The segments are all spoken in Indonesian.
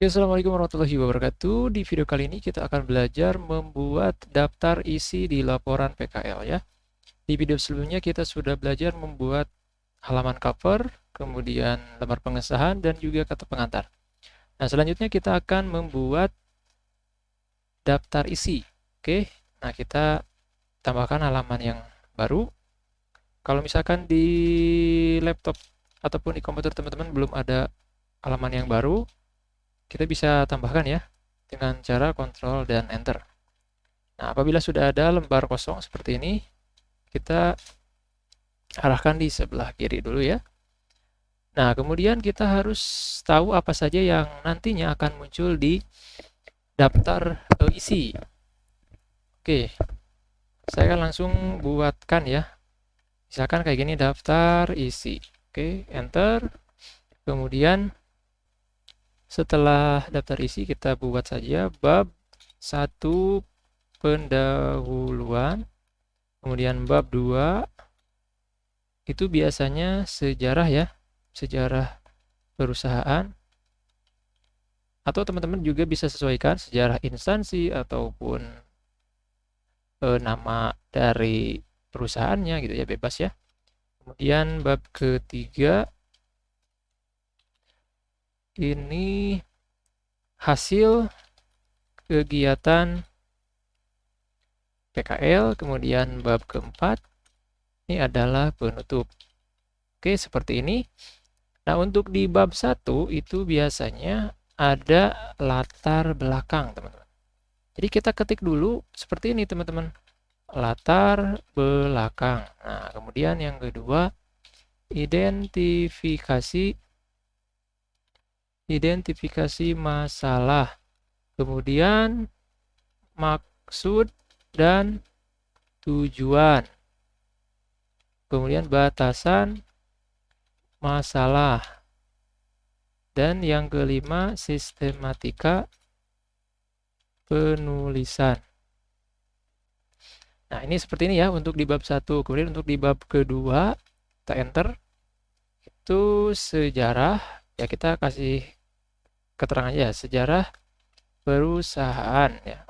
Ya, Assalamualaikum warahmatullahi wabarakatuh. Di video kali ini kita akan belajar membuat daftar isi di laporan PKL ya. Di video sebelumnya kita sudah belajar membuat halaman cover, kemudian lembar pengesahan, dan juga kata pengantar. Nah, selanjutnya kita akan membuat daftar isi. Oke, nah kita tambahkan halaman yang baru. Kalau misalkan di laptop ataupun di komputer teman-teman belum ada halaman yang baru, kita bisa tambahkan ya dengan cara Ctrl dan Enter. Nah, apabila sudah ada lembar kosong seperti ini, kita arahkan di sebelah kiri dulu ya. Nah, kemudian kita harus tahu apa saja yang nantinya akan muncul di daftar isi. Oke, saya akan langsung buatkan ya. Misalkan kayak gini, daftar isi. Oke, Enter. Kemudian setelah daftar isi kita buat saja bab 1 pendahuluan. Kemudian bab 2 itu biasanya sejarah ya, sejarah perusahaan. Atau teman-teman juga bisa sesuaikan sejarah instansi ataupun nama dari perusahaannya gitu ya, bebas ya. Kemudian bab ketiga ini hasil kegiatan PKL. Kemudian bab keempat ini adalah penutup. Oke, seperti ini. Nah, untuk di bab 1 itu biasanya ada latar belakang, teman-teman. Jadi kita ketik dulu seperti ini, teman-teman. Latar belakang. Nah, kemudian yang kedua, identifikasi masalah. Kemudian maksud dan tujuan. Kemudian batasan masalah. Dan yang kelima, sistematika penulisan. Nah, ini seperti ini ya untuk di bab 1. Kemudian untuk di bab kedua, kita enter. Itu sejarah, ya kita kasih keterangan aja, sejarah perusahaan ya.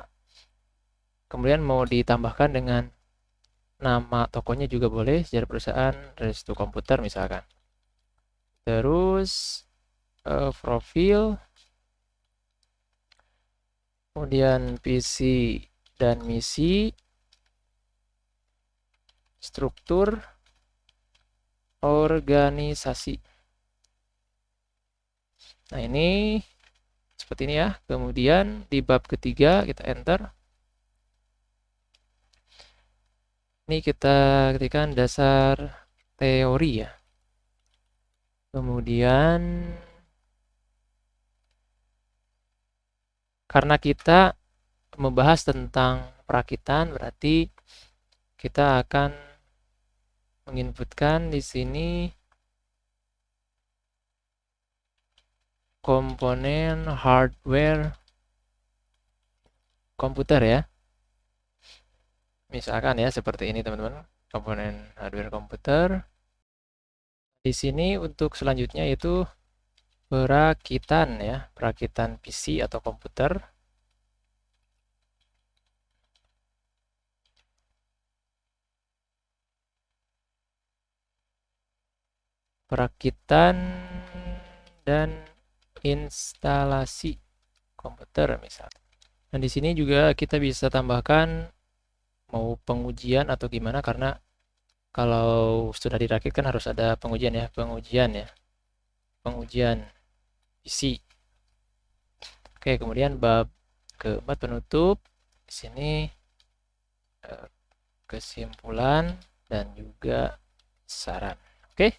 Kemudian mau ditambahkan dengan nama tokonya juga boleh, sejarah perusahaan Restu Komputer misalkan. Terus profil, kemudian visi dan misi, struktur, organisasi. Nah, ini seperti ini ya. Kemudian di bab ketiga kita enter. Ini kita ketikkan dasar teori ya. Kemudian karena kita membahas tentang perakitan, berarti kita akan menginputkan di sini komponen hardware komputer ya. Misalkan ya seperti ini teman-teman, komponen hardware komputer. Di sini untuk selanjutnya itu perakitan ya, perakitan PC atau komputer. Perakitan dan instalasi komputer misalnya. Dan di sini juga kita bisa tambahkan mau pengujian atau gimana, karena kalau sudah dirakit kan harus ada pengujian ya, pengujian isi. Oke, kemudian bab keempat penutup. Di sini kesimpulan dan juga saran. Oke.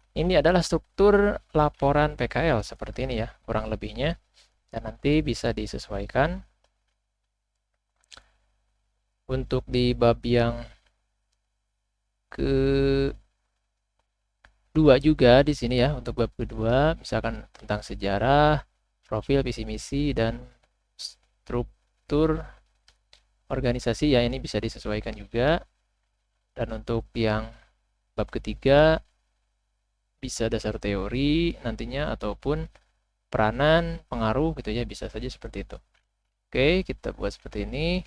Ini adalah struktur laporan PKL seperti ini ya, kurang lebihnya. Dan nanti bisa disesuaikan. Untuk di bab yang kedua juga di sini ya, untuk bab kedua misalkan tentang sejarah, profil, visi misi, dan struktur organisasi ya, ini bisa disesuaikan juga. Dan untuk yang bab ketiga bisa dasar teori nantinya ataupun peranan, pengaruh gitu ya, bisa saja seperti itu. Oke, kita buat seperti ini.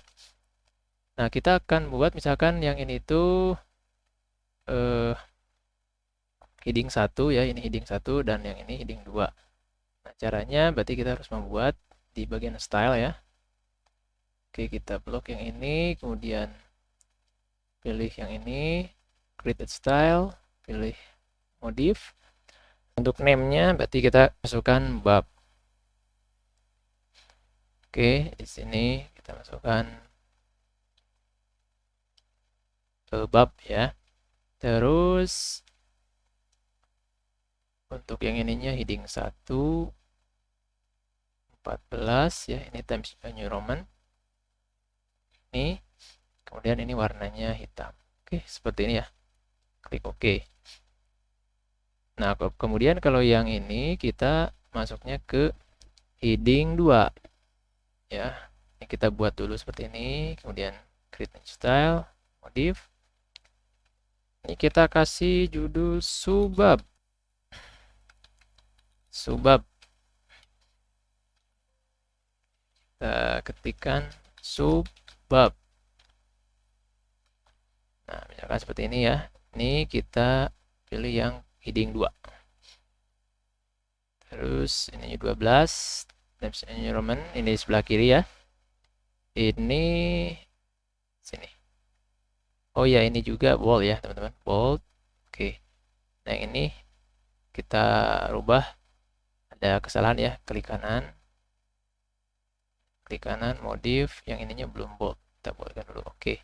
Nah, kita akan buat misalkan yang ini tuh heading 1 ya, ini heading 1 dan yang ini heading 2. Nah, caranya berarti kita harus membuat di bagian style ya. Oke, kita blok yang ini, kemudian pilih yang ini, create style, pilih modif. Untuk name-nya berarti kita masukkan bab. Oke, di sini kita masukkan bab ya. Terus untuk yang ininya heading 1 14 ya, ini Times New Roman. Ini kemudian ini warnanya hitam. Oke, seperti ini ya. Klik OK. Nah, kemudian kalau yang ini kita masuknya ke heading 2 ya. Ini kita buat dulu seperti ini, kemudian create new style, modif. Ini kita kasih judul subbab. Subbab. Kita ketikkan subbab. Nah, misalkan seperti ini ya. Ini kita pilih yang heading 2. Terus ini 12 Times New Roman, ini sebelah kiri ya. Ini sini. Oh ya, ini juga bold ya, teman-teman. Bold. Oke. Nah, yang ini kita rubah. Ada kesalahan ya, klik kanan. Klik kanan, modif. Yang ininya belum bold. Kita boldkan dulu. Oke.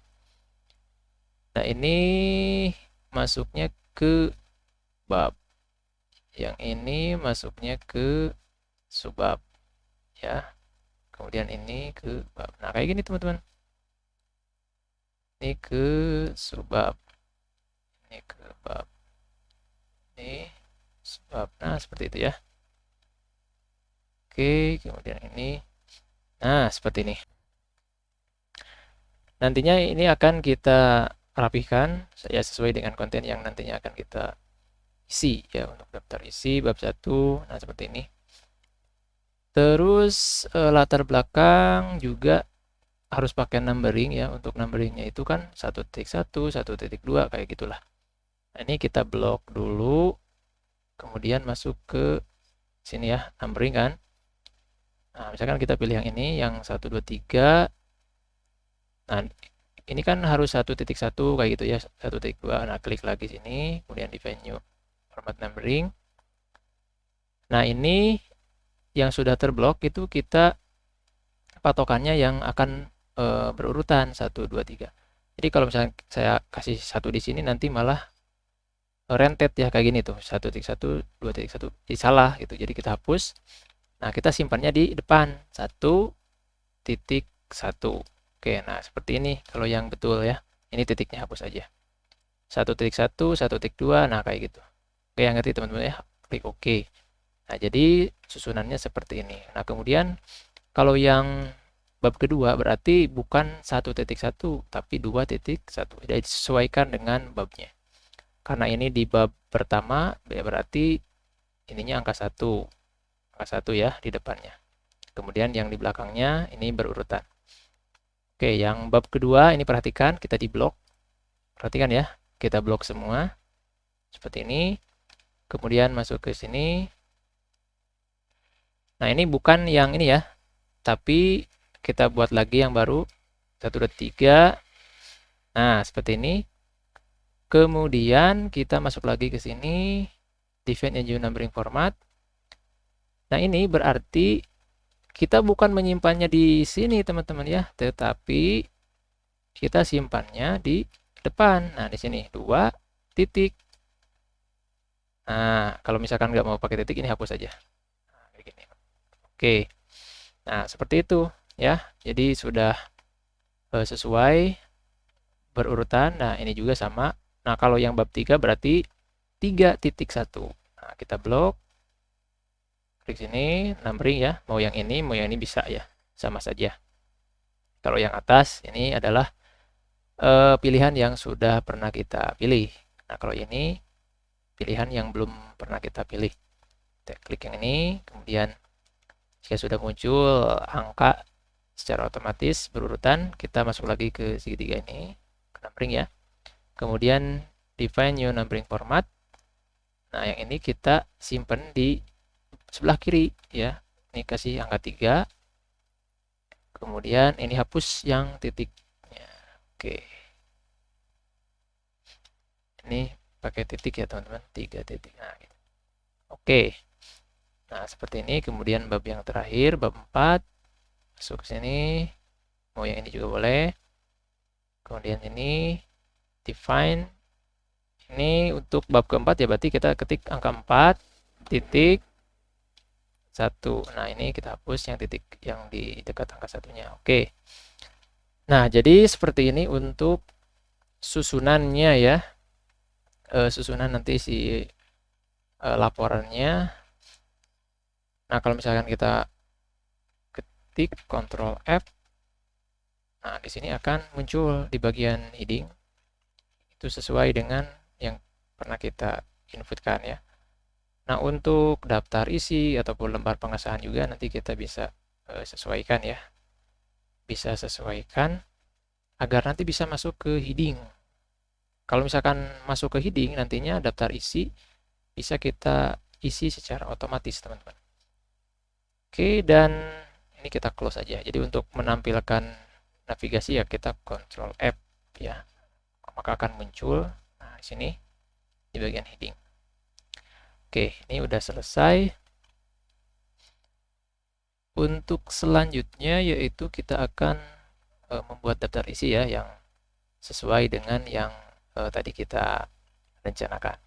Nah, ini masuknya ke bab. Yang ini masuknya ke subbab ya. Kemudian ini ke bab. Nah, kayak gini teman-teman. Ini ke subbab. Ini ke bab. Ini subbab. Nah, seperti itu ya. Oke, kemudian ini. Nah, seperti ini. Nantinya ini akan kita rapihkan ya sesuai dengan konten yang nantinya akan kita isi ya, untuk daftar isi bab 1. Nah, seperti ini. Terus latar belakang juga harus pakai numbering ya. Untuk numberingnya itu kan 1.1, 1.2 kayak gitulah. Nah, ini kita blok dulu, kemudian masuk ke sini ya, numbering kan. Nah, misalkan kita pilih yang ini, yang 1, 2, 3. Nah, ini kan harus 1.1 kayak gitu ya, 1.2. Nah, klik lagi sini, kemudian di venue format numbering. Nah, ini yang sudah terblok itu kita patokannya yang akan berurutan 1, 2, 3. Jadi kalau misalnya saya kasih 1 di sini, nanti malah rentet ya kayak gini tuh, 1.1, 2.1. Jadi salah gitu. Jadi kita hapus. Nah, kita simpannya di depan 1.1. Oke, nah seperti ini kalau yang betul ya. Ini titiknya hapus aja. 1.1, 1.2, nah kayak gitu. Oke, yang ngerti teman-teman ya, klik OK. Nah, jadi susunannya seperti ini. Nah, kemudian kalau yang bab kedua berarti bukan 1.1 tapi 2.1. Jadi disesuaikan dengan babnya. Karena ini di bab pertama ya berarti ininya angka 1. Angka 1 ya di depannya. Kemudian yang di belakangnya ini berurutan. Oke, yang bab kedua ini perhatikan kita di blok. Perhatikan ya, kita blok semua. Seperti ini. Kemudian masuk ke sini. Nah, ini bukan yang ini ya. Tapi kita buat lagi yang baru. 1, 2, 3. Nah, seperti ini. Kemudian kita masuk lagi ke sini. Define new numbering format. Nah, ini berarti kita bukan menyimpannya di sini teman-teman ya, tetapi kita simpannya di depan. Nah, di sini 2 titik. Nah, kalau misalkan nggak mau pakai titik, ini hapus aja. Nah, kayak gini. Oke. Nah, seperti itu ya. Jadi sudah sesuai berurutan. Nah, ini juga sama. Nah, kalau yang bab 3 berarti 3.1. Nah, kita blok. Klik sini, numbering ya. Mau yang ini bisa ya. Sama saja. Kalau yang atas ini adalah pilihan yang sudah pernah kita pilih. Nah, kalau ini pilihan yang belum pernah kita pilih. Kita klik yang ini, kemudian Jika sudah muncul angka secara otomatis berurutan, kita masuk lagi ke segitiga ini, ke numbering ya. Kemudian define new numbering format. Nah, yang ini kita simpan di sebelah kiri ya. Ini kasih angka 3. Kemudian ini hapus yang titiknya. Oke. Ini pakai titik ya, teman-teman. 3 titik. Nah, gitu. Oke. Nah, seperti ini. Kemudian bab yang terakhir, bab 4. Masuk ke sini. Mau yang ini juga boleh. Kemudian ini define. Ini untuk bab keempat ya, berarti kita ketik angka 4 titik 1. Nah, ini kita hapus yang titik yang di dekat angka satunya. Oke. Nah, jadi seperti ini untuk susunannya ya. Susunan nanti si laporannya. Nah, kalau misalkan kita ketik Ctrl F, nah di sini akan muncul di bagian heading itu sesuai dengan yang pernah kita inputkan ya. Nah, untuk daftar isi ataupun lembar pengesahan juga nanti kita bisa sesuaikan ya. Bisa sesuaikan agar nanti bisa masuk ke heading. Kalau misalkan masuk ke heading, nantinya daftar isi bisa kita isi secara otomatis, teman-teman. Oke, dan ini kita close aja. Jadi untuk menampilkan navigasi ya kita Ctrl F ya. Maka akan muncul nah di sini di bagian heading. Oke, ini udah selesai. Untuk selanjutnya yaitu kita akan membuat daftar isi ya yang sesuai dengan yang tadi kita rencanakan.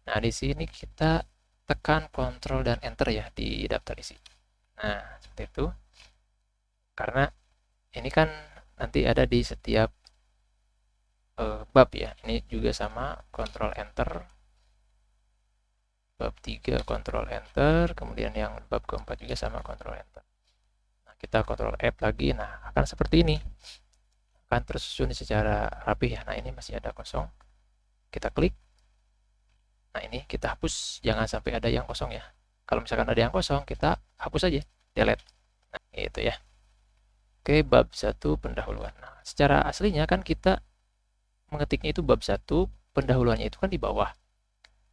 Nah, di sini kita tekan Ctrl dan Enter ya di daftar isi. Nah, seperti itu. Karena ini kan nanti ada di setiap bab ya. Ini juga sama, Ctrl Enter. Bab 3 Ctrl Enter, kemudian yang bab keempat juga sama Ctrl Enter. Nah, kita Ctrl F lagi, nah akan seperti ini. Akan tersusun secara rapi ya. Nah, ini masih ada kosong. Kita klik. Nah, ini kita hapus, jangan sampai ada yang kosong ya. Kalau misalkan ada yang kosong, kita hapus aja, delete. Nah, gitu ya. Oke, bab 1 pendahuluan. Nah, secara aslinya kan kita mengetiknya itu bab 1, pendahuluannya itu kan di bawah.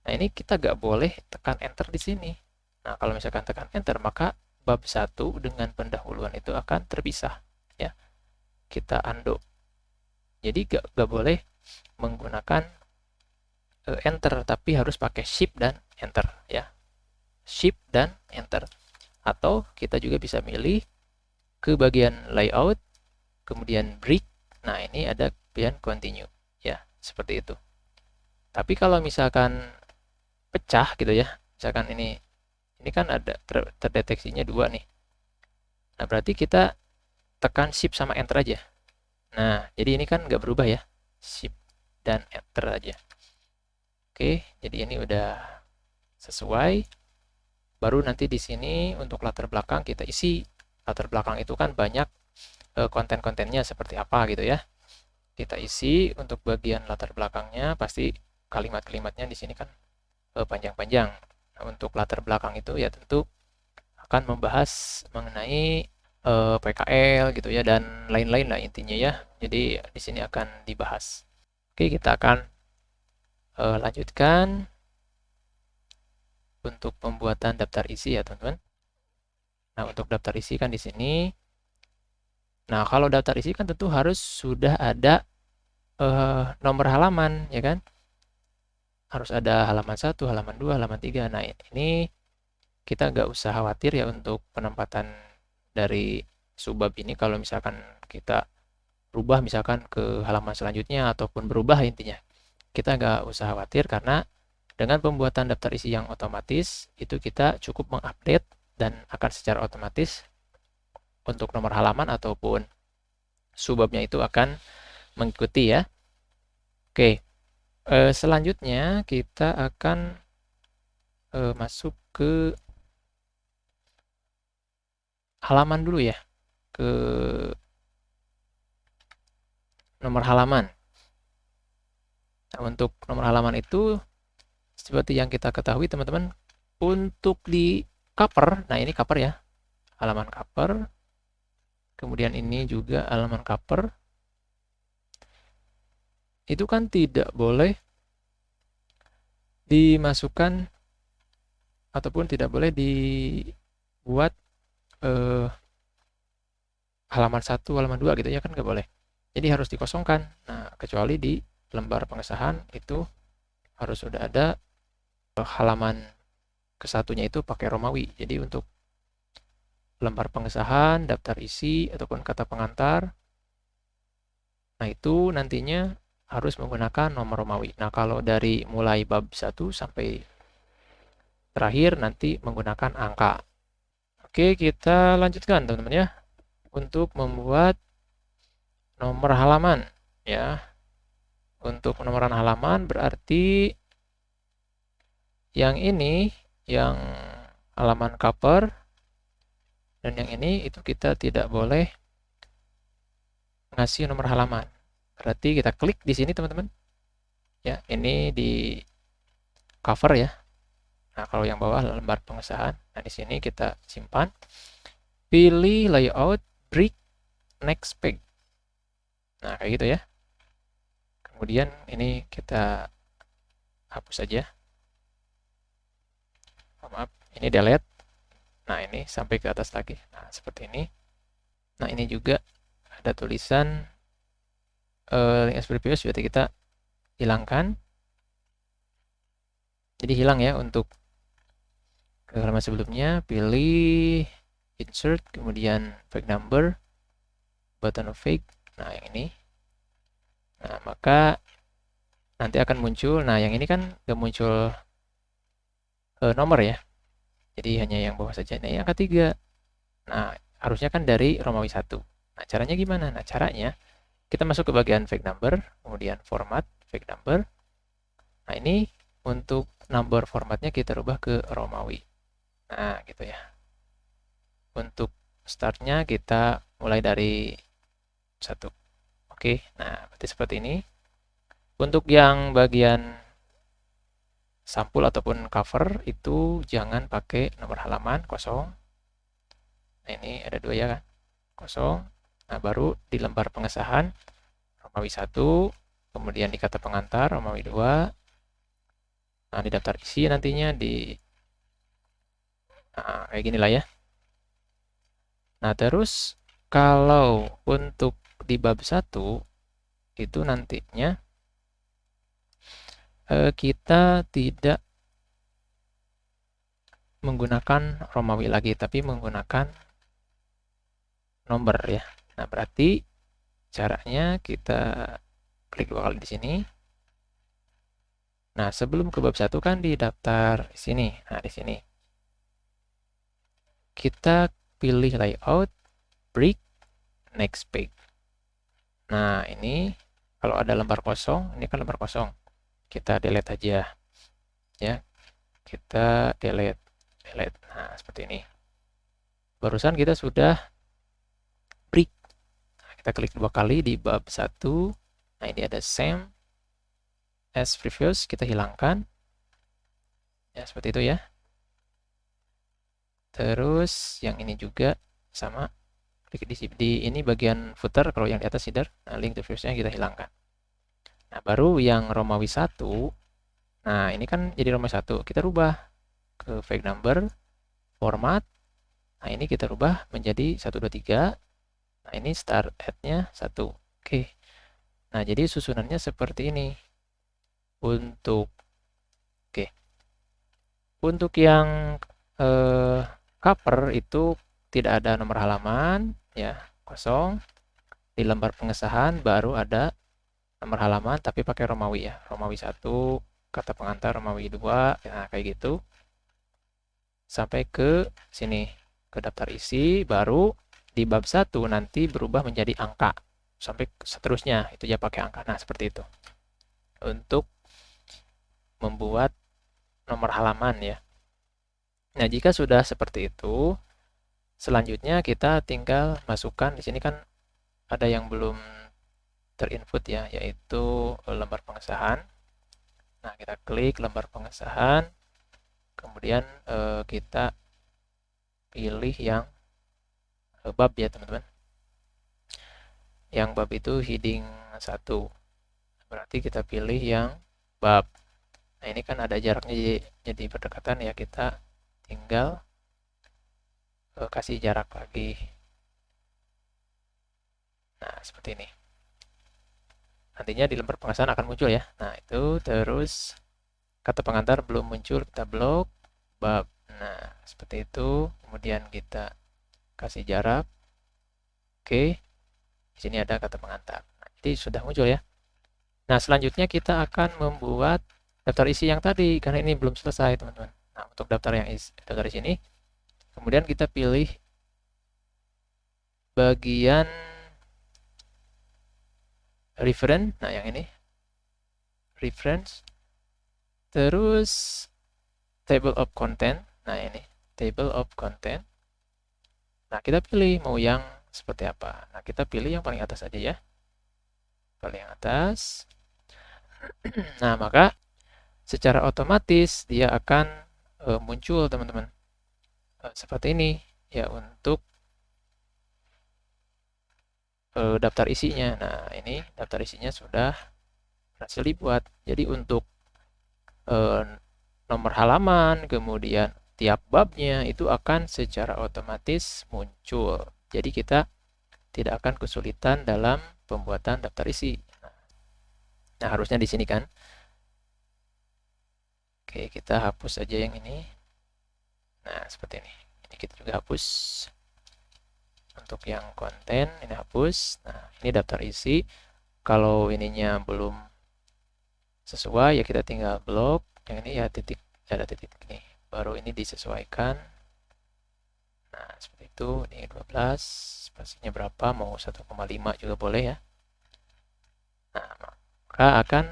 Nah, ini kita nggak boleh tekan enter di sini. Nah, kalau misalkan tekan enter, maka bab 1 dengan pendahuluan itu akan terpisah. Ya, kita undo. Jadi nggak boleh menggunakan enter, tapi harus pakai shift dan enter ya. Shift dan enter. Atau kita juga bisa milih ke bagian layout, kemudian break. Nah, ini ada bagian continue ya, seperti itu. Tapi kalau misalkan pecah gitu ya, misalkan ini kan ada terdeteksinya 2 nih. Nah, berarti kita tekan shift sama enter aja. Nah, jadi ini kan nggak berubah ya, shift dan enter aja. Oke, jadi ini udah sesuai. Baru nanti di sini untuk latar belakang kita isi. Latar belakang itu kan banyak konten-kontennya seperti apa gitu ya. Kita isi untuk bagian latar belakangnya, pasti kalimat-kalimatnya di sini kan panjang-panjang. Nah, untuk latar belakang itu ya tentu akan membahas mengenai PKL gitu ya dan lain-lain lah intinya ya. Jadi di sini akan dibahas. Oke, kita akan lanjutkan untuk pembuatan daftar isi ya teman-teman. Nah, untuk daftar isi kan di sini. Nah, kalau daftar isi kan tentu harus sudah ada nomor halaman ya kan. Harus ada halaman 1, halaman 2, halaman 3. Nah, ini kita nggak usah khawatir ya untuk penempatan dari subbab ini kalau misalkan kita berubah misalkan ke halaman selanjutnya ataupun berubah intinya. Kita nggak usah khawatir karena dengan pembuatan daftar isi yang otomatis itu kita cukup mengupdate dan akan secara otomatis untuk nomor halaman ataupun subbabnya itu akan mengikuti ya. Oke, selanjutnya kita akan masuk ke halaman dulu ya, ke nomor halaman. Nah, untuk nomor halaman itu seperti yang kita ketahui teman-teman, untuk di cover, nah ini cover ya. halaman cover. Kemudian ini juga halaman cover. Itu kan tidak boleh dimasukkan ataupun tidak boleh dibuat halaman 1, halaman 2 gitu ya, kan nggak boleh. Jadi harus dikosongkan. Nah, kecuali di lembar pengesahan itu harus sudah ada halaman ke-1-nya itu pakai Romawi. Jadi untuk lembar pengesahan, daftar isi, ataupun kata pengantar, nah itu nantinya harus menggunakan nomor Romawi. Nah, kalau dari mulai bab 1 sampai terakhir nanti menggunakan angka. Oke, kita lanjutkan teman-teman ya. Untuk membuat nomor halaman ya. Untuk penomoran halaman berarti yang ini yang halaman cover dan yang ini itu kita tidak boleh ngasih nomor halaman. Berarti kita klik di sini teman-teman. Ya, ini di cover ya. Nah, kalau yang bawah lembar pengesahan. Nah, di sini kita simpan. Pilih layout, break, next page. Nah, kayak gitu ya. Kemudian ini kita hapus saja. Maaf, ini delete. Nah, ini sampai ke atas lagi. Nah, seperti ini. Nah, ini juga ada tulisan link as previous, berarti kita hilangkan. Jadi hilang ya untuk ke halaman sebelumnya. Pilih insert, kemudian fake number, button of fake. Nah, yang ini. Nah, maka nanti akan muncul. Nah, yang ini kan nggak muncul nomor ya. Jadi hanya yang bawah saja. Nah, yang ketiga. Nah, harusnya kan dari Romawi 1. Nah, caranya gimana? Nah, caranya kita masuk ke bagian fake number, kemudian format fake number. Nah, ini untuk number formatnya kita rubah ke Romawi. Nah, gitu ya. Untuk startnya kita mulai dari 1. Oke, nah berarti seperti ini. Untuk yang bagian sampul ataupun cover itu jangan pakai nomor halaman kosong. Nah, ini ada 2 ya kan, kosong. Nah, baru di lembar pengesahan Romawi 1, kemudian di kata pengantar Romawi 2. Nah, di daftar isi nantinya kayak gini lah ya. Nah, terus kalau untuk di bab 1 itu nantinya kita tidak menggunakan Romawi lagi, tapi menggunakan nomor ya. Nah, berarti caranya kita klik 2 kali di sini. Nah, sebelum ke bab 1 kan di daftar di sini. Nah, di sini kita pilih layout, break, next page. Nah, ini kalau ada lembar kosong, ini kan lembar kosong. Kita delete aja. Ya. Kita delete. Nah, seperti ini. Barusan kita sudah break. Nah, kita klik 2 kali di bab 1. Nah, ini ada same as previous, kita hilangkan. Ya, seperti itu ya. Terus yang ini juga sama. Klik di ini bagian footer, kalau yang di atas header. Nah, link to previous-nya kita hilangkan. Nah, baru yang Romawi 1. Nah, ini kan jadi Romawi 1. Kita rubah ke fake number, format. Nah, ini kita rubah menjadi 1, 2, 3. Nah, ini start at-nya 1. Oke. Nah, jadi susunannya seperti ini. Untuk yang cover itu tidak ada nomor halaman ya, kosong. Di lembar pengesahan baru ada nomor halaman tapi pakai Romawi ya. Romawi 1, kata pengantar Romawi 2. Nah, kayak gitu. Sampai ke sini, ke daftar isi, baru di bab 1 nanti berubah menjadi angka. Sampai seterusnya, itu ya pakai angka. Nah, seperti itu. Untuk membuat nomor halaman ya. Nah, jika sudah seperti itu, selanjutnya kita tinggal masukkan. Di sini kan ada yang belum terinput ya, yaitu lembar pengesahan. Nah, kita klik lembar pengesahan. Kemudian kita pilih yang bab ya teman-teman. Yang bab itu heading 1. Berarti kita pilih yang bab. Nah ini kan ada jaraknya jadi berdekatan ya, kita tinggal kasih jarak lagi. Nah seperti ini. Nantinya di lembar pengesahan akan muncul ya. Nah itu terus kata pengantar belum muncul, kita blok bab. Nah seperti itu. Kemudian kita kasih jarak. Oke. Di sini ada kata pengantar. Nah, jadi sudah muncul ya. Nah selanjutnya kita akan membuat daftar isi yang tadi karena ini belum selesai teman-teman. Nah untuk daftar isi ini, kemudian kita pilih bagian reference. Nah yang ini reference, terus table of content. Nah ini table of content. Nah kita pilih mau yang seperti apa. Nah kita pilih yang paling atas aja ya, paling atas. Nah maka secara otomatis dia akan muncul teman-teman seperti ini ya untuk daftar isinya. Nah ini daftar isinya sudah berhasil dibuat. Jadi untuk nomor halaman, kemudian tiap babnya itu akan secara otomatis muncul. Jadi kita tidak akan kesulitan dalam pembuatan daftar isi. Nah harusnya di sini kan. Oke, kita hapus aja yang ini. Nah seperti ini. Ini kita juga hapus. Untuk yang konten ini hapus. Nah ini daftar isi. Kalau ininya belum sesuai ya kita tinggal blok. Yang ini ya titik, ada titik ini. Baru ini disesuaikan. Nah seperti itu. Ini 12. Spasinya berapa? Mau 1,5 juga boleh ya. Nah maka akan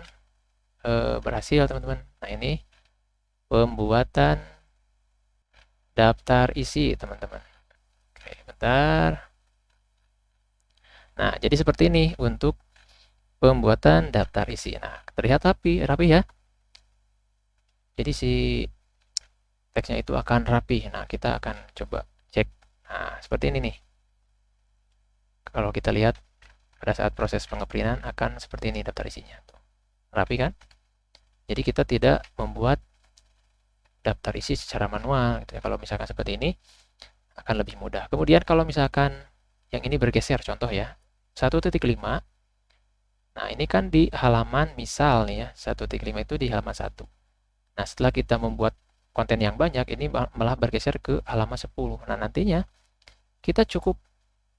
berhasil teman-teman. Nah ini pembuatan daftar isi teman-teman. Oke, bentar. Nah, jadi seperti ini untuk pembuatan daftar isi. Nah, terlihat rapi ya. Jadi si teksnya itu akan rapi. Nah, kita akan coba cek. Nah, seperti ini nih. Kalau kita lihat pada saat proses pengeprintan akan seperti ini daftar isinya. Tuh. Rapi kan? Jadi kita tidak membuat daftar isi secara manual gitu ya. Kalau misalkan seperti ini akan lebih mudah. Kemudian kalau misalkan yang ini bergeser contoh ya. 1.5. Nah, ini kan di halaman misal nih ya. 1.5 itu di halaman 1. Nah, setelah kita membuat konten yang banyak, ini malah bergeser ke halaman 10. Nah, nantinya kita cukup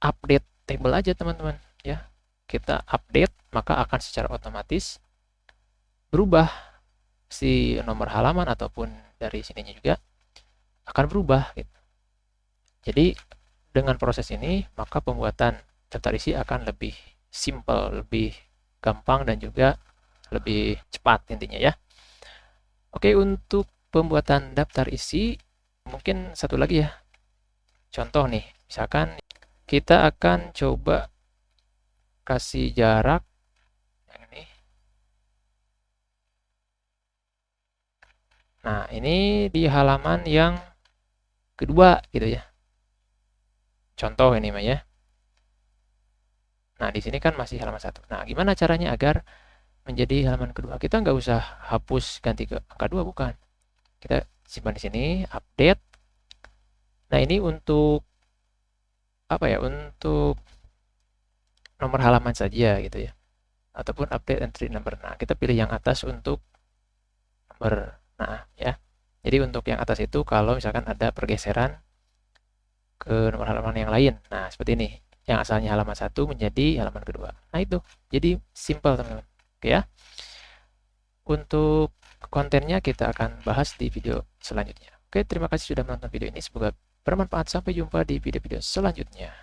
update table aja teman-teman ya. Kita update, maka akan secara otomatis berubah si nomor halaman ataupun dari sininya juga akan berubah gitu. Jadi dengan proses ini maka pembuatan daftar isi akan lebih simple, lebih gampang dan juga lebih cepat intinya ya. Oke, untuk pembuatan daftar isi mungkin satu lagi ya. Contoh nih, misalkan kita akan coba kasih jarak yang ini. Nah, ini di halaman yang kedua gitu ya. Contoh ini mah ya. Nah, di sini kan masih halaman 1. Nah, gimana caranya agar menjadi halaman kedua? Kita nggak usah hapus ganti ke angka 2, bukan. Kita simpan di sini, update. Nah, ini untuk apa ya? Untuk nomor halaman saja gitu ya. Ataupun update entry number. Nah, kita pilih yang atas untuk nomor. Nah, ya. Jadi untuk yang atas itu kalau misalkan ada pergeseran ke nomor halaman yang lain. Nah, seperti ini. Yang asalnya halaman 1 menjadi halaman kedua. Nah, itu. Jadi simple, teman-teman. Oke ya. Untuk kontennya kita akan bahas di video selanjutnya. Oke, terima kasih sudah menonton video ini. Semoga bermanfaat. Sampai jumpa di video-video selanjutnya.